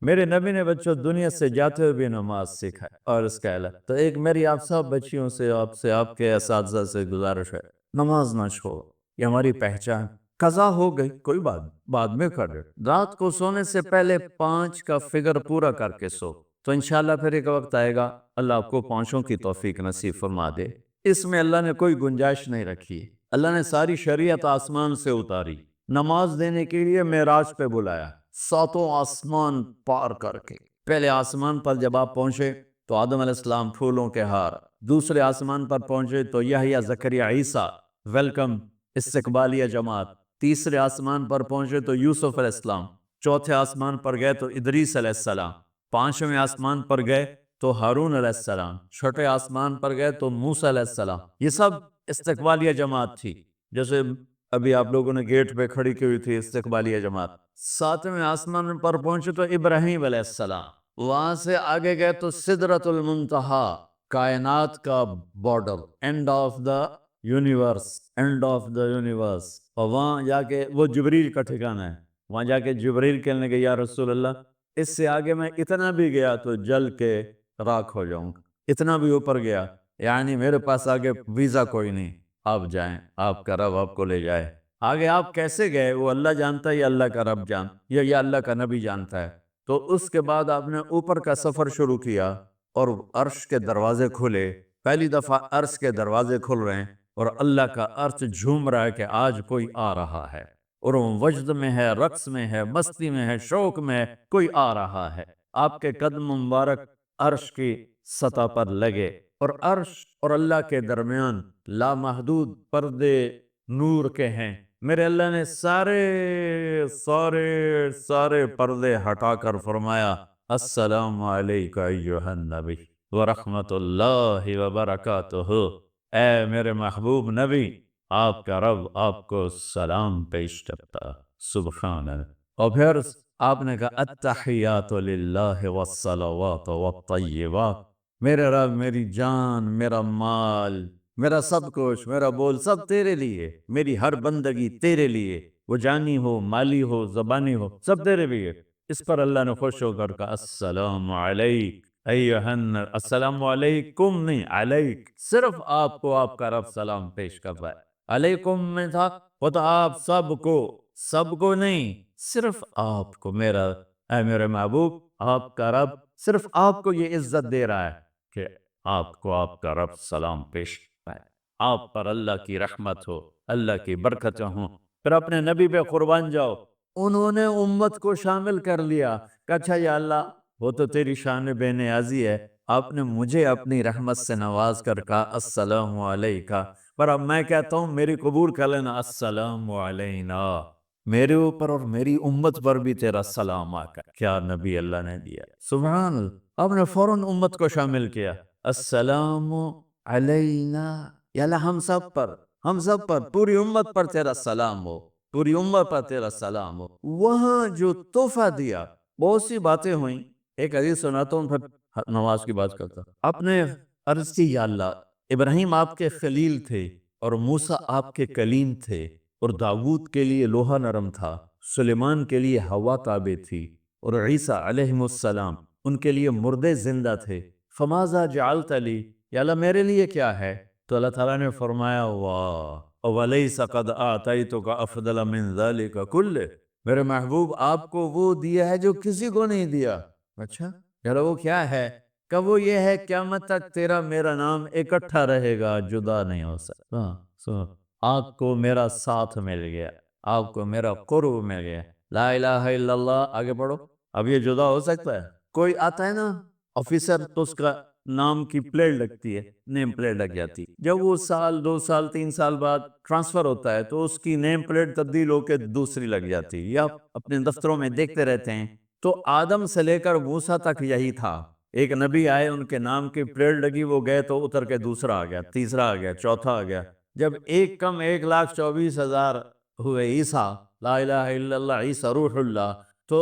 میرے نبی نے بچوں دنیا سے جاتے ہوئے بھی نماز سکھائی اور اس کا اعلان. تو ایک میری آپ سب بچیوں سے آپ کے اساتذہ سے گزارش ہے، نماز نہ چھوڑو، یہ ہماری پہچان. قضا ہو گئی کوئی بات بعد میں کر رہے، رات کو سونے سے پہلے 5 کا فگر پورا کر کے سو، تو انشاءاللہ پھر ایک وقت آئے گا اللہ آپ کو 5 کی توفیق نصیب فرما دے. اس میں اللہ نے کوئی گنجائش نہیں رکھی. اللہ نے ساری شریعت آسمان سے اتاری، نماز دینے کے لیے معراج پہ بلایا، 7 آسمان پار کر کے. پہلے آسمان پر جب آپ پہنچے تو آدم علیہ السلام پھولوں کے ہار، دوسرے آسمان پر پہنچے تو یحییٰ زکریا عیسیٰ ویلکم استقبالیہ جماعت، تیسرے آسمان پر پہنچے تو یوسف علیہ السلام، چوتھے آسمان پر گئے تو ادریس علیہ السلام، پانچویں آسمان پر گئے تو ہارون علیہ السلام، چھٹے آسمان پر گئے تو موسیٰ علیہ السلام. یہ سب استقبالیہ جماعت تھی، جیسے ابھی آپ لوگوں نے گیٹ پہ کھڑی کی ہوئی تھی استقبالیہ جماعت. 7ویں آسمان پر پہنچے تو ابراہیم علیہ السلام، وہاں سے آگے گئے تو سدرۃ المنتہا، کائنات کا border, and of the universe, and of the universe. اور وہاں جا کے وہ جبریل کا ٹھکانہ ہے، وہاں جا کے جبریل کہنے لگے یا رسول اللہ اس سے آگے میں اتنا بھی گیا تو جل کے راکھ ہو جاؤں گا، اتنا بھی اوپر گیا یعنی میرے پاس آگے ویزا کوئی نہیں، آپ جائیں، آپ کا رب آپ کو لے جائے. آگے آپ کیسے گئے وہ اللہ جانتا ہے یا اللہ کا رب یا اللہ کا نبی جانتا ہے. تو اس کے بعد آپ نے اوپر کا سفر شروع کیا اور عرش کے دروازے کھلے. پہلی دفعہ عرش کے دروازے کھل رہے ہیں اور اللہ کا عرش جھوم رہا ہے کہ آج کوئی آ رہا ہے، اور وہ وجد میں ہے، رقص میں ہے، مستی میں ہے، شوق میں ہے، کوئی آ رہا ہے. آپ کے قدم مبارک عرش کی سطح پر لگے اور عرش اور اللہ کے درمیان لامحدود پردے نور کے ہیں. میرے اللہ نے سارے سارے سارے پردے ہٹا کر فرمایا السلام علیکہ ایہا النبی ورحمت اللہ وبرکاتہ. اے میرے محبوب نبی، آپ کا رب آپ کو سلام پیش کرتا. سبحان اللہ. اور پھر آپ نے کہا التحیات للہ والصلوات والطیبات. میرے رب میری جان، میرا مال، میرا سب کچھ، میرا بول سب تیرے لیے، میری ہر بندگی تیرے لیے، وہ جانی ہو، مالی ہو، زبانی ہو، سب تیرے لیے. اس پر اللہ نے خوش ہو کر کہا السلام علیک السلام علیکم نہیں علیک، صرف آپ کو آپ کا رب سلام پیش کر رہا ہے. علیکم میں تھا وہ تو آپ سب کو نہیں، صرف آپ کو. اے میرے محبوب، آپ کا رب صرف آپ کو یہ عزت دے رہا ہے کہ آپ کو آپ کا رب سلام پیش کرتا ہے. آپ پر اللہ کی رحمت ہو، اللہ کی برکتیں ہوں. پھر اپنے نبی پہ قربان جاؤ. انہوں نے امت کو شامل کر لیا کہ اچھا یا اللہ وہ تو تیری شان بے نیازی ہے، آپ نے مجھے اپنی رحمت سے نواز کر کہا السلام علیکہ، پر اب میں کہتا ہوں میری قبول کر لینا السلام علینا، میرے اوپر اور میری امت پر بھی تیرا سلام آقا. کیا نبی اللہ نے دیا، سبحان اللہ. آپ نے فوراً امت کو شامل کیا السلام علینا، یا اللہ ہم سب پر پوری امت پر تیرا سلام ہو، پوری امت پر تیرا سلام ہو. وہاں جو تحفہ دیا، بہت سی باتیں ہوئیں. ایک حدیث سناتا ہوں پھر نماز کی بات کرتا. آپ نے عرض کی یا اللہ ابراہیم آپ کے خلیل تھے اور موسیٰ آپ کے کلیم تھے، اور داؤد کے لیے لوہا نرم تھا، سلیمان کے لیے ہوا تابع تھی، اور عیسیٰ علیہ السلام ان کے لیے مردے زندہ تھے. فماذا جعلت لی، یا اللہ میرے لیے کیا ہے؟ تو اللہ تعالیٰ نے فرمایا واہ ولیس قد آتیتک افضل من ذلک کلہ، میرے محبوب آپ کو وہ دیا ہے جو کسی کو نہیں دیا. اچھا یار وہ کیا ہے؟ کہ وہ یہ ہے قیامت تک تیرا میرا نام اکٹھا رہے گا، جدا نہیں ہو سکتا. آپ کو میرا ساتھ مل گیا، آپ کو میرا قرب مل گیا. لا الہ الا اللہ. آگے پڑھو. اب یہ جدا ہو سکتا ہے؟ کوئی آتا ہے نا آفیسر تو اس کا نام کی پلیٹ لگتی ہے، نیم پلیٹ لگ جاتی. جب وہ سال 2 سال 3 سال بعد ٹرانسفر ہوتا ہے تو اس کی نیم پلیٹ تبدیل ہو کے دوسری لگ جاتی، یا اپنے دفتروں میں دیکھتے رہتے ہیں. تو آدم سے لے کر موسیٰ تک یہی تھا. ایک نبی آئے، ان کے نام کی پلیٹ لگی، وہ گئے تو اتر کے دوسرا آ گیا، تیسرا آ گیا، چوتھا آ گیا. جب ایک کم 1,24,000 ہوئے عیسیٰ، لا الہ الا اللہ عیسیٰ روح اللہ، تو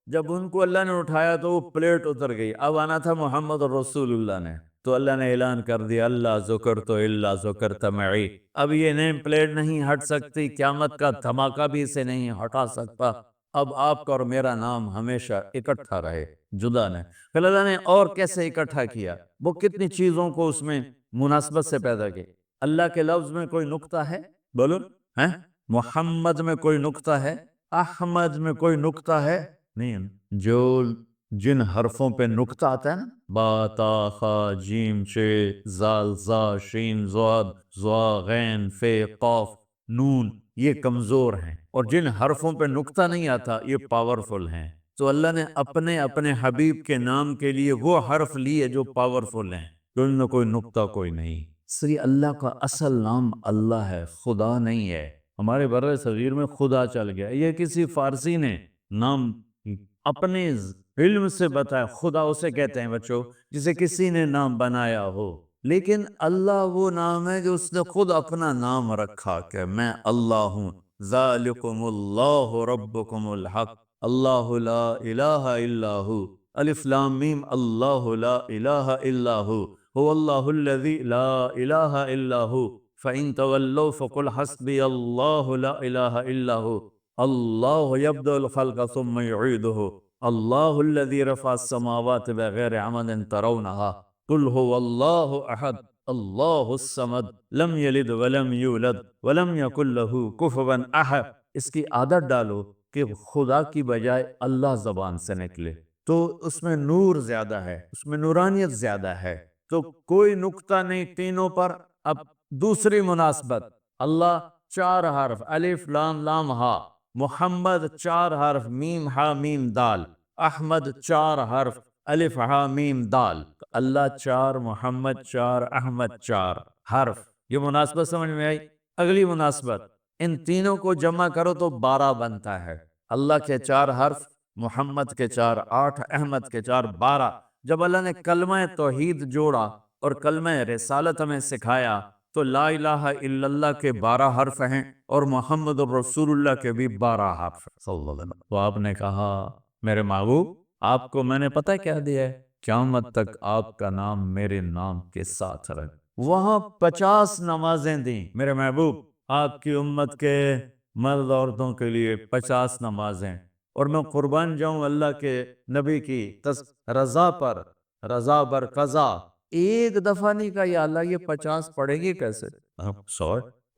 جب ان کو اللہ نے اٹھایا تو وہ پلیٹ اتر گئی. اب آنا تھا محمد رسول اللہ نے، تو اللہ نے اعلان کر دیا اللہ ذکرت الا ذکرت معی. اب یہ نیم پلیٹ نہیں ہٹ سکتی، قیامت کا دھماکہ بھی اسے نہیں ہٹا سکتا. اب آپ کا اور میرا نام ہمیشہ اکٹھا رہے، جدا نہ۔ پھر اللہ نے اور کیسے اکٹھا کیا، وہ کتنی چیزوں کو اس میں مناسبت سے پیدا کی۔ اللہ کے لفظ میں کوئی نقطہ ہے؟ بولو ہیں؟ محمد میں کوئی نقطہ ہے؟ احمد میں کوئی نقطہ ہے؟ نہیں۔ جو جن حرفوں پہ نقطہ آتا ہے نا، با تا خا جیم شے زال زا شین زاد زوا غین فے قاف نون، یہ کمزور ہیں، اور جن حرفوں پہ نقطہ نہیں آتا یہ پاورفل ہیں۔ تو اللہ نے اپنے اپنے حبیب کے نام کے لیے وہ حرف لیے جو پاورفل ہیں، ان میں کوئی نقطہ کوئی نہیں۔ سری اللہ کا اصل نام اللہ ہے، خدا نہیں ہے۔ ہمارے بر صغیر میں خدا چل گیا، یہ کسی فارسی نے نام اپنے علم سے بتایا۔ خدا اسے کہتے ہیں بچوں جسے کسی نے نام بنایا ہو، لیکن اللہ وہ نام ہے جو اس نے خود اپنا نام رکھا کہ میں اللہ ہوں۔ ذالکم اللہ ربکم الحق اللہ لا الہ الا ہو، الف لام میم اللہ لا الہ الا ہو، هو اللہ الذی لا الہ الا ہو، فَإِن تَوَلَّوْا فَقُلْ حَسْبِيَ اللَّهُ لَا إِلَهَ إِلَّا هُوَ اللَّهُ يَبْدَأُ الْخَلْقَ ثُمَّ يُعِيدُهُ اللَّهُ الَّذِي رَفَعَ السَّمَاوَاتِ بِغَيْرِ عَمَدٍ تَرَوْنَهَا قُلْ هُوَ اللَّهُ أَحَدٌ اللَّهُ الصَّمَدُ لَمْ يَلِدْ وَلَمْ يُولَدْ وَلَمْ يَكُنْ لَهُ كُفُوًا أَحَدٌ۔ اس کی عادت ڈالو کہ خدا کی بجائے اللہ زبان سے نکلے، تو اس میں نور زیادہ ہے، اس میں نورانیت زیادہ ہے، تو کوئی نقطہ نہیں تینوں پر۔ اب دوسری مناسبت، اللہ چار حرف الف لام لام ہا، محمد چار حرف میم ہا میم دال، احمد چار حرف الف ہا میم دال، اللہ چار، محمد چار، احمد چار حرف۔ یہ مناسبت سمجھ میں آئی؟ اگلی مناسبت، ان تینوں کو جمع کرو تو 12 بنتا ہے۔ اللہ کے چار حرف، محمد کے چار 8، احمد کے چار 12۔ جب اللہ نے کلمہ توحید جوڑا اور کلمہ رسالت ہمیں سکھایا تو لا الہ الا اللہ کے 12 حرف ہیں اور محمد الرسول اللہ کے بھی 12 حرف ہیں صلی اللہ علیہ وسلم۔ تو آپ نے کہا میرے محبوب آپ کو میں نے پتہ کیا دیا ہے، قیامت تک آپ کا نام میرے نام کے ساتھ رہے۔ وہاں 50 نمازیں دیں میرے محبوب، آپ کی امت کے مرد عورتوں کے لیے 50 نمازیں، اور میں قربان جاؤں اللہ کے نبی کی رضا پر، رضا بر قضا۔ ایک دفعہ نہیں کہا یا اللہ یہ 50 پڑھیں گے کیسے؟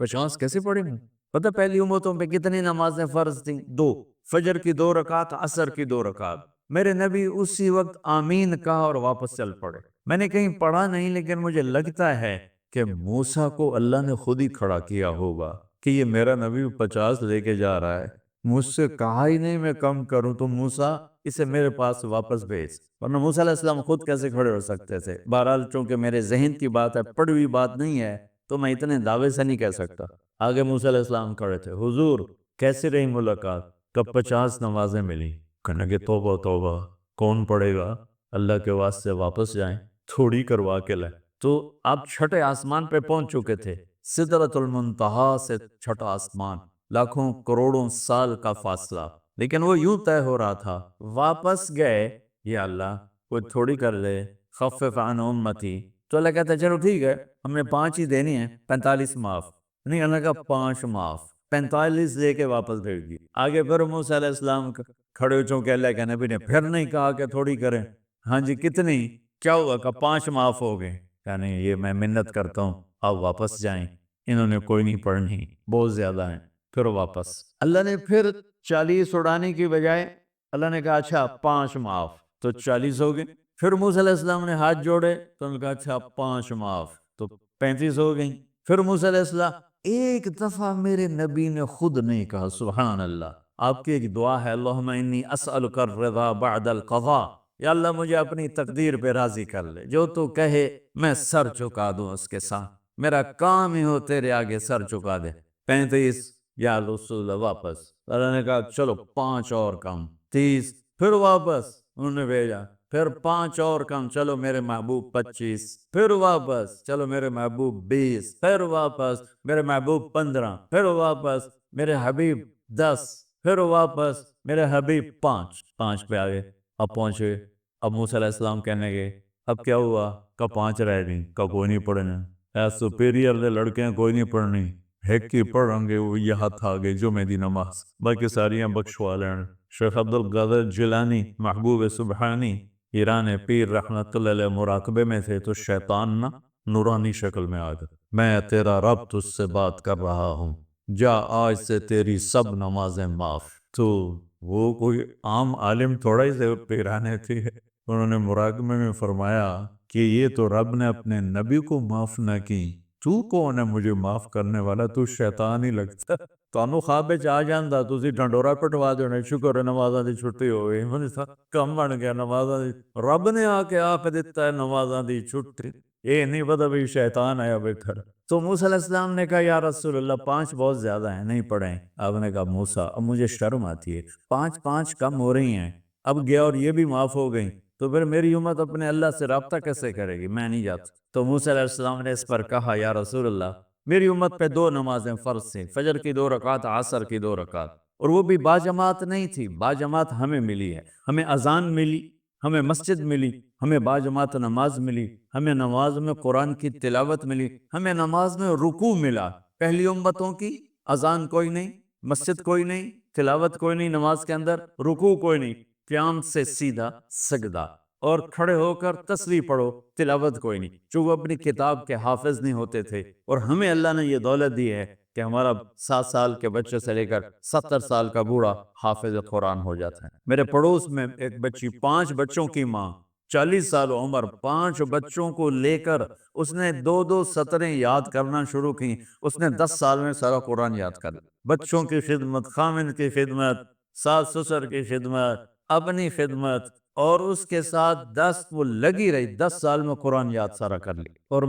50 کیسے پڑھیں گے؟ پتہ پہلی امتوں پہ کتنی نمازیں فرض تھیں؟ 2، فجر کی 2 رکعت، عصر کی 2 رکعت۔ میرے نبی اسی وقت آمین کہا اور واپس چل پڑے۔ میں نے کہیں پڑھا نہیں، لیکن مجھے لگتا ہے کہ موسیٰ کو اللہ نے خود ہی کھڑا کیا ہوگا کہ یہ میرا نبی 50 لے کے جا رہا ہے، مجھ سے کہا ہی نہیں میں کم کروں، تو موسیٰ اسے میرے پاس واپس بھیج۔ ورنہ موسیٰ علیہ السلام خود کیسے کھڑے ہو سکتے تھے؟ بہرحال چونکہ میرے ذہن کی بات ہے، پڑھی ہوئی بات نہیں ہے، تو میں اتنے دعوے سے نہیں کہہ سکتا۔ آگے موسیٰ علیہ السلام کھڑے تھے، حضور کیسے رہی ملاقات؟ کب 50 نمازیں ملی؟ کہنے کہ توبہ توبہ، کون پڑھے گا؟ اللہ کے واسطے واپس جائیں، تھوڑی کروا کے لائیں۔ تو آپ چھٹے آسمان پہ پہنچ چکے تھے، سدرۃ المنتہا سے چھٹا آسمان، لاکھوں کروڑوں سال کا فاصلہ، لیکن وہ یوں طے ہو رہا تھا۔ واپس گئے، یا اللہ کوئی تھوڑی کر لے، خفف عن امتی، تو اللہ کہتا ہے چلو ٹھیک ہے، ہم نے 5 ہی دینی ہیں، 45 معاف نہیں۔ اللہ کا 5 معاف، 45 لے کے واپس بھیج دی۔ آگے پھر موسیٰ علیہ السلام کھڑے ہو چونکہ اللہ کے نبی نے پھر نہیں کہا کہ تھوڑی کریں، ہاں جی کتنی؟ کیا ہوا کہ 5 معاف ہو گئے؟ یعنی یہ میں منت کرتا ہوں آپ واپس جائیں، انہوں نے کوئی نہیں پڑھنی، بہت زیادہ ہیں۔ پھر واپس اللہ نے پھر 40 اڑانے کی بجائے اللہ نے کہا اچھا 5 معاف، تو 40 ہو گئے۔ پھر موسیٰ علیہ السلام نے ہاتھ جوڑے تو انہوں نے کہا اچھا 5 معاف، تو 35 ہو گئیں۔ پھر موسیٰ علیہ السلام، ایک دفعہ میرے نبی نے خود نہیں کہا سبحان اللہ۔ آپ کی ایک دعا ہے اللہم انی اسألک الرضا بعد القضاء، یا اللہ مجھے اپنی تقدیر پہ راضی کر لے، جو تو کہے میں سر چکا دوں اس کے ساتھ، میرا کام ہی ہو تیرے آگے سر چکا دے۔ 35 یا رسول اللہ واپس، اللہ نے کہا چلو 5 اور کم، 30، پھر واپس انہوں نے بھیجا، پھر 5 اور کم، چلو میرے محبوب 25، پھر واپس چلو میرے محبوب 20، پھر واپس میرے محبوب 15، پھر واپس میرے حبیب 10، پھر واپس میرے حبیب 5 پہ آگے۔ اب پہنچے، اب موسیٰ علیہ السلام کہنے گے اب کیا ہوا؟ کہ 5 رہ گئیں، کہ کوئی نہیں پڑھنا، اے سپیریئر دے لڑکیاں کوئی نہیں پڑھنی، ایک کی پڑھیں گے وہ یہ ہاتھ آگے جو میں دی نماز، باقی ساریاں بخشوا لین۔ شیخ عبد القادر جیلانی محبوب سبحانی ایران پیر رحمت اللہ علیہ مراقبے میں تھے تو شیطان نا نورانی شکل میں آ گیا، میں تیرا رب تجھ سے بات کر رہا ہوں، جا آج سے تیری سب نمازیں معاف۔ تو وہ کوئی عام عالم تھوڑا ہی سے پیرانے تھے، انہوں نے مراقبے میں فرمایا کہ یہ تو رب نے اپنے نبی کو معاف نہ کی، تو کون ہے مجھے معاف کرنے والا؟ تو شیطان ہی لگتا۔ تانوں خواب وچ آ جاندا تسی ڈنڈورا پٹوا دینا، شکر ہے نمازاں دی چھٹی ہو گئی، من کم بن گیا نمازاں دی، رب نے آ کے آپ دیتا ہے نمازاں دی چھٹی، یہ نہیں پتا بھی شیطان آیا بیٹھا۔ تو موسیٰ علیہ السلام نے کہا یا رسول اللہ 5 بہت زیادہ ہیں، نہیں پڑھیں۔ آپ نے کہا موسیٰ اب مجھے شرم آتی ہے، 5 کم ہو رہی ہیں، اب گیا اور یہ بھی معاف ہو گئی تو پھر میری امت اپنے اللہ سے رابطہ کیسے کرے گی؟ میں نہیں جاتا۔ تو موسیٰ علیہ السلام نے اس پر کہا یا رسول اللہ میری امت پہ 2 نمازیں فرض تھیں، فجر کی 2 رکعت، عصر کی 2 رکعت، اور وہ بھی باجماعت نہیں تھی، باجماعت ہمیں ملی ہے، ہمیں اذان ملی، ہمیں مسجد ملی، ہمیں باجماعت نماز ملی، ہمیں نماز میں قرآن کی تلاوت ملی، ہمیں نماز میں رکوع ملا۔ پہلی امتوں کی اذان کوئی نہیں، مسجد کوئی نہیں، تلاوت کوئی نہیں، نماز کے اندر رکوع کوئی نہیں، قیام سے سیدھا سجدہ، اور کھڑے ہو کر تسبیح پڑھو، تلاوت کوئی نہیں، چونکہ وہ اپنی کتاب کے حافظ نہیں ہوتے تھے، اور ہمیں اللہ نے یہ دولت دی ہے کہ ہمارا 7 سال کے بچے سے لے کر 70 سال کا بوڑھا حافظ قرآن ہو جاتا ہے۔ میرے پڑوس میں ایک بچی، 5 بچوں کی ماں، 40 سال عمر، 5 بچوں کو لے کر اس نے 2 سطریں یاد کرنا شروع کی، اس نے 10 سال میں سارا قرآن یاد کر لیا۔ بچوں کی خدمت، خامن کی خدمت، ساس سسر کی خدمت، اپنی خدمت، اور اس کے ساتھ 10 وہ لگی رہی، 10 سال میں قرآن یاد سارا کر لی۔ اور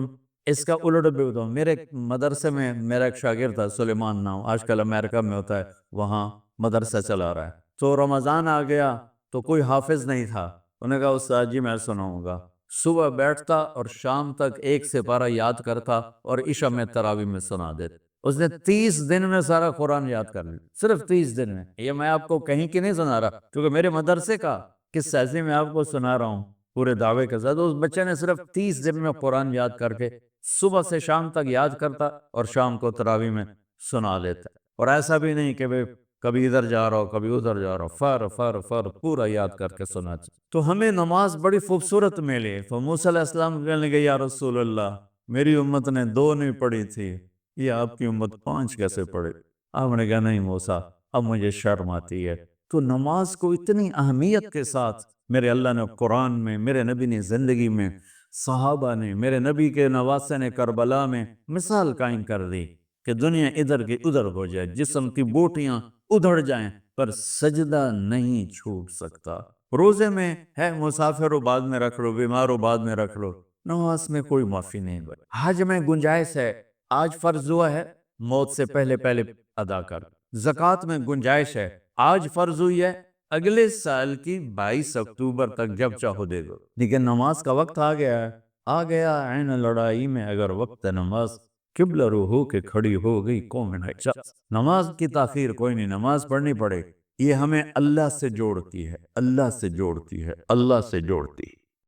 اس کا الٹ بھی بتاؤں، میرے مدرسے میں میرا ایک شاگرد تھا سلیمان نام، آج کل امریکہ میں ہوتا ہے، وہاں مدرسہ چلا رہا ہے۔ تو رمضان آ گیا تو کوئی حافظ نہیں تھا، انہوں نے کہا استاد جی میں سناؤں گا۔ صبح بیٹھتا اور شام تک 1 سپارہ یاد کرتا اور عشاء میں تراویح میں سنا دیتا۔ اس نے 30 دن میں سارا قرآن یاد کر لیا، صرف 30 دن میں۔ یہ میں آپ کو کہیں کی نہیں سنا رہا، کیونکہ میرے مدرسے کا قصہ ایسے میں آپ کو سنا رہا ہوں پورے دعوے کے ساتھ۔ اس بچے نے صرف 30 دن میں قرآن یاد کر کے صبح سے شام تک یاد کرتا اور شام کو تراویح میں سنا لیتا، اور ایسا بھی نہیں کہ کبھی ادھر جا رہا ہو کبھی ادھر جا رہا ہو، فر فر فر پورا یاد کر کے سناتا۔ تو ہمیں نماز بڑی خوبصورت ملی۔ تو موسیٰ علیہ السلام کہنے لگے یا رسول اللہ میری امت نے 2 نہیں پڑھی تھی، یہ آپ کی امت 5 کیسے پڑھے؟ آپ نے کہا نہیں موسیٰ اب مجھے شرم آتی ہے۔ تو نماز کو اتنی اہمیت کے ساتھ میرے اللہ نے قرآن میں، میرے نبی نے زندگی میں، صحابہ نے، میرے نبی کے نواسے نے کربلا میں مثال قائم کر دی کہ دنیا ادھر کی ادھر ہو جائے، جسم کی بوٹیاں ادھڑ جائیں پر سجدہ نہیں چھوٹ سکتا۔ روزے میں ہے مسافر ہو بعد میں رکھ لو، بیمار ہو بعد میں رکھ لو، نماز میں کوئی معافی نہیں بھائی۔ حج میں گنجائش ہے، آج فرض ہوا ہے موت سے پہلے پہلے ادا کر۔ زکوٰۃ میں گنجائش ہے، آج فرض ہوئی ہے اگلے سال کی 22 اکتوبر تک جب چاہو دے دو۔ لیکن نماز کا وقت آ گیا ہے، آ گیا عین لڑائی میں اگر وقت نماز، قبلہ رو ہو کے کھڑی ہو گئی قوم حجاز۔ نماز کی تاخیر کوئی نہیں، نماز پڑھنی پڑے، یہ ہمیں اللہ سے جوڑتی ہے، اللہ سے جوڑتی ہے، اللہ سے جوڑتی ہے۔